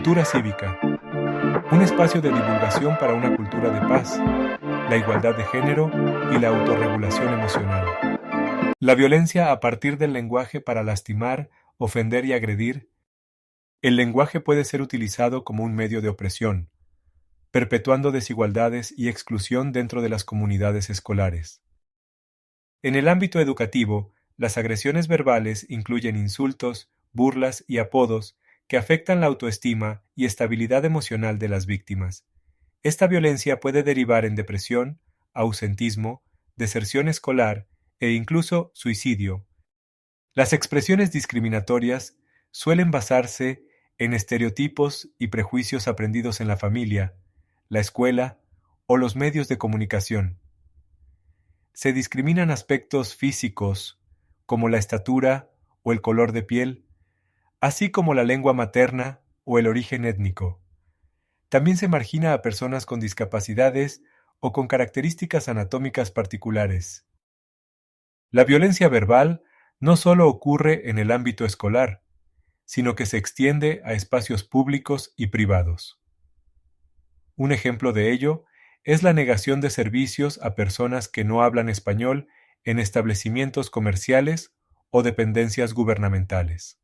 Cultura cívica, un espacio de divulgación para una cultura de paz, la igualdad de género y la autorregulación emocional. La violencia a partir del lenguaje para lastimar, ofender y agredir. El lenguaje puede ser utilizado como un medio de opresión, perpetuando desigualdades y exclusión dentro de las comunidades escolares. En el ámbito educativo, las agresiones verbales incluyen insultos, burlas y apodos que afectan la autoestima y estabilidad emocional de las víctimas. Esta violencia puede derivar en depresión, ausentismo, deserción escolar e incluso suicidio. Las expresiones discriminatorias suelen basarse en estereotipos y prejuicios aprendidos en la familia, la escuela o los medios de comunicación. Se discriminan aspectos físicos, como la estatura o el color de piel, así como la lengua materna o el origen étnico. También se margina a personas con discapacidades o con características anatómicas particulares. La violencia verbal no solo ocurre en el ámbito escolar, sino que se extiende a espacios públicos y privados. Un ejemplo de ello es la negación de servicios a personas que no hablan español en establecimientos comerciales o dependencias gubernamentales.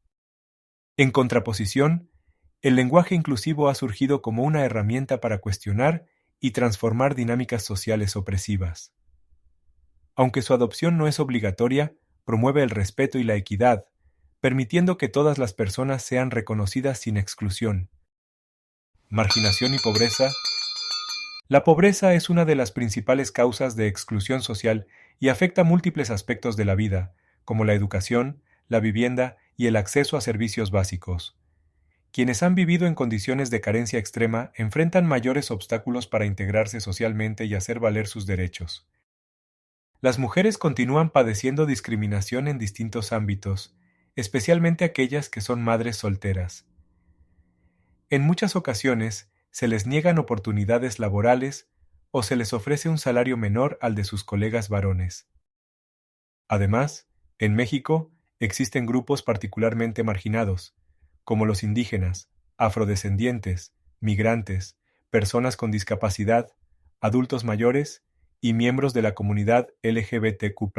En contraposición, el lenguaje inclusivo ha surgido como una herramienta para cuestionar y transformar dinámicas sociales opresivas. Aunque su adopción no es obligatoria, promueve el respeto y la equidad, permitiendo que todas las personas sean reconocidas sin exclusión. Marginación y pobreza. La pobreza es una de las principales causas de exclusión social y afecta múltiples aspectos de la vida, como la educación, la vivienda y el acceso a servicios básicos. Quienes han vivido en condiciones de carencia extrema enfrentan mayores obstáculos para integrarse socialmente y hacer valer sus derechos. Las mujeres continúan padeciendo discriminación en distintos ámbitos, especialmente aquellas que son madres solteras. En muchas ocasiones, se les niegan oportunidades laborales o se les ofrece un salario menor al de sus colegas varones. Además, en México existen grupos particularmente marginados, como los indígenas, afrodescendientes, migrantes, personas con discapacidad, adultos mayores y miembros de la comunidad LGBTQ+.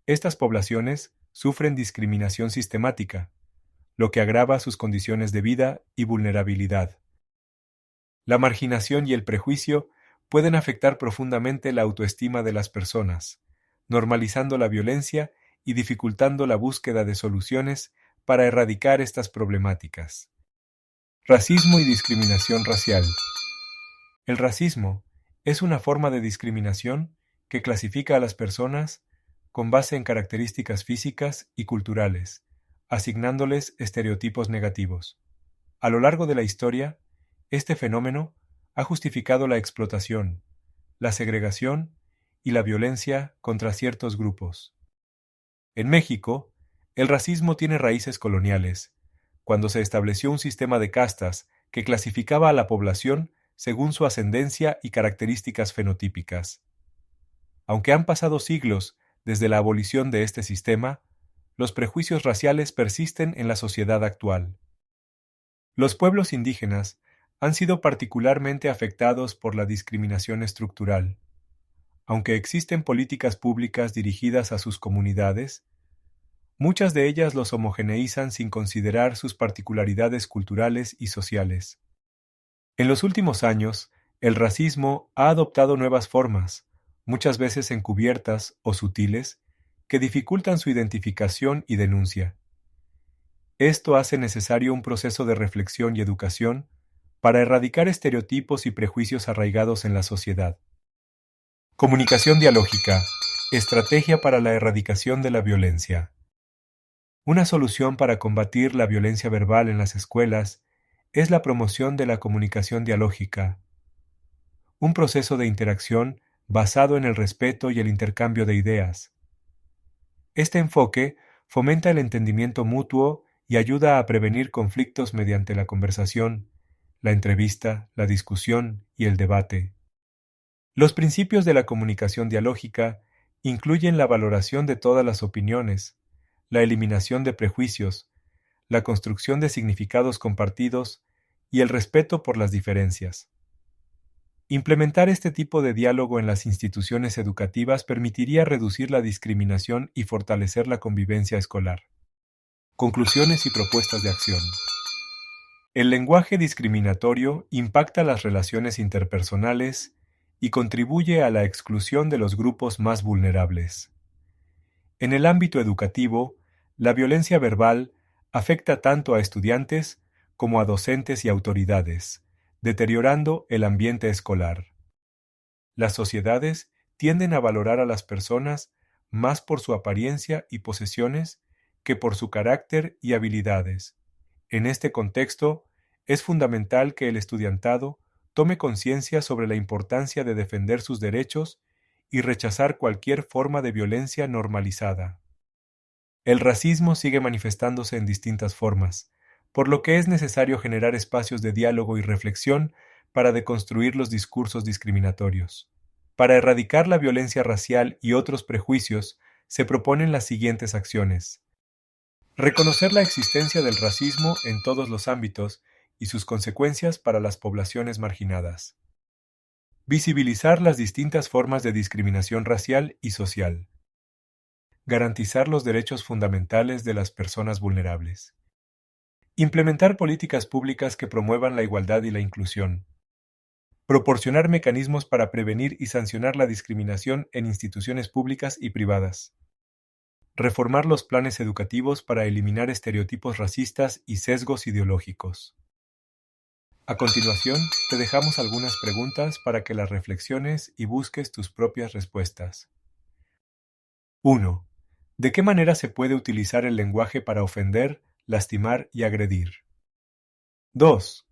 Estas poblaciones sufren discriminación sistemática, lo que agrava sus condiciones de vida y vulnerabilidad. La marginación y el prejuicio pueden afectar profundamente la autoestima de las personas, normalizando la violencia y dificultando la búsqueda de soluciones para erradicar estas problemáticas. Racismo y discriminación racial. El racismo es una forma de discriminación que clasifica a las personas con base en características físicas y culturales, asignándoles estereotipos negativos. A lo largo de la historia, este fenómeno ha justificado la explotación, la segregación y la violencia contra ciertos grupos. En México, el racismo tiene raíces coloniales, cuando se estableció un sistema de castas que clasificaba a la población según su ascendencia y características fenotípicas. Aunque han pasado siglos desde la abolición de este sistema, los prejuicios raciales persisten en la sociedad actual. Los pueblos indígenas han sido particularmente afectados por la discriminación estructural. Aunque existen políticas públicas dirigidas a sus comunidades, muchas de ellas los homogeneizan sin considerar sus particularidades culturales y sociales. En los últimos años, el racismo ha adoptado nuevas formas, muchas veces encubiertas o sutiles, que dificultan su identificación y denuncia. Esto hace necesario un proceso de reflexión y educación para erradicar estereotipos y prejuicios arraigados en la sociedad. Comunicación dialógica, estrategia para la erradicación de la violencia. Una solución para combatir la violencia verbal en las escuelas es la promoción de la comunicación dialógica, un proceso de interacción basado en el respeto y el intercambio de ideas. Este enfoque fomenta el entendimiento mutuo y ayuda a prevenir conflictos mediante la conversación, la entrevista, la discusión y el debate. Los principios de la comunicación dialógica incluyen la valoración de todas las opiniones, la eliminación de prejuicios, la construcción de significados compartidos y el respeto por las diferencias. Implementar este tipo de diálogo en las instituciones educativas permitiría reducir la discriminación y fortalecer la convivencia escolar. Conclusiones y propuestas de acción. El lenguaje discriminatorio impacta las relaciones interpersonales y contribuye a la exclusión de los grupos más vulnerables. En el ámbito educativo, la violencia verbal afecta tanto a estudiantes como a docentes y autoridades, deteriorando el ambiente escolar. Las sociedades tienden a valorar a las personas más por su apariencia y posesiones que por su carácter y habilidades. En este contexto, es fundamental que el estudiantado tome conciencia sobre la importancia de defender sus derechos y rechazar cualquier forma de violencia normalizada. El racismo sigue manifestándose en distintas formas, por lo que es necesario generar espacios de diálogo y reflexión para deconstruir los discursos discriminatorios. Para erradicar la violencia racial y otros prejuicios, se proponen las siguientes acciones. Reconocer la existencia del racismo en todos los ámbitos y sus consecuencias para las poblaciones marginadas. Visibilizar las distintas formas de discriminación racial y social. Garantizar los derechos fundamentales de las personas vulnerables. Implementar políticas públicas que promuevan la igualdad y la inclusión. Proporcionar mecanismos para prevenir y sancionar la discriminación en instituciones públicas y privadas. Reformar los planes educativos para eliminar estereotipos racistas y sesgos ideológicos. A continuación, te dejamos algunas preguntas para que las reflexiones y busques tus propias respuestas. 1. ¿De qué manera se puede utilizar el lenguaje para ofender, lastimar y agredir? 2.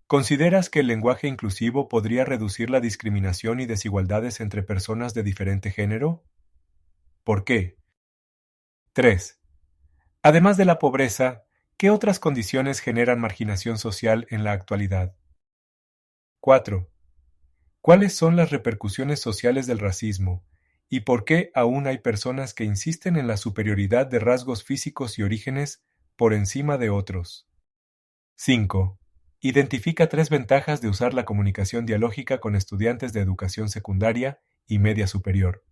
¿Consideras que el lenguaje inclusivo podría reducir la discriminación y desigualdades entre personas de diferente género? ¿Por qué? 3. Además de la pobreza, ¿qué otras condiciones generan marginación social en la actualidad? 4. ¿Cuáles son las repercusiones sociales del racismo y por qué aún hay personas que insisten en la superioridad de rasgos físicos y orígenes por encima de otros? 5. Identifica 3 ventajas de usar la comunicación dialógica con estudiantes de educación secundaria y media superior.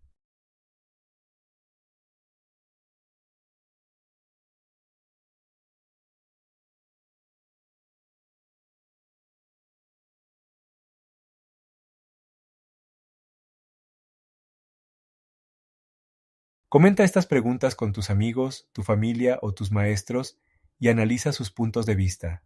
Comenta estas preguntas con tus amigos, tu familia o tus maestros y analiza sus puntos de vista.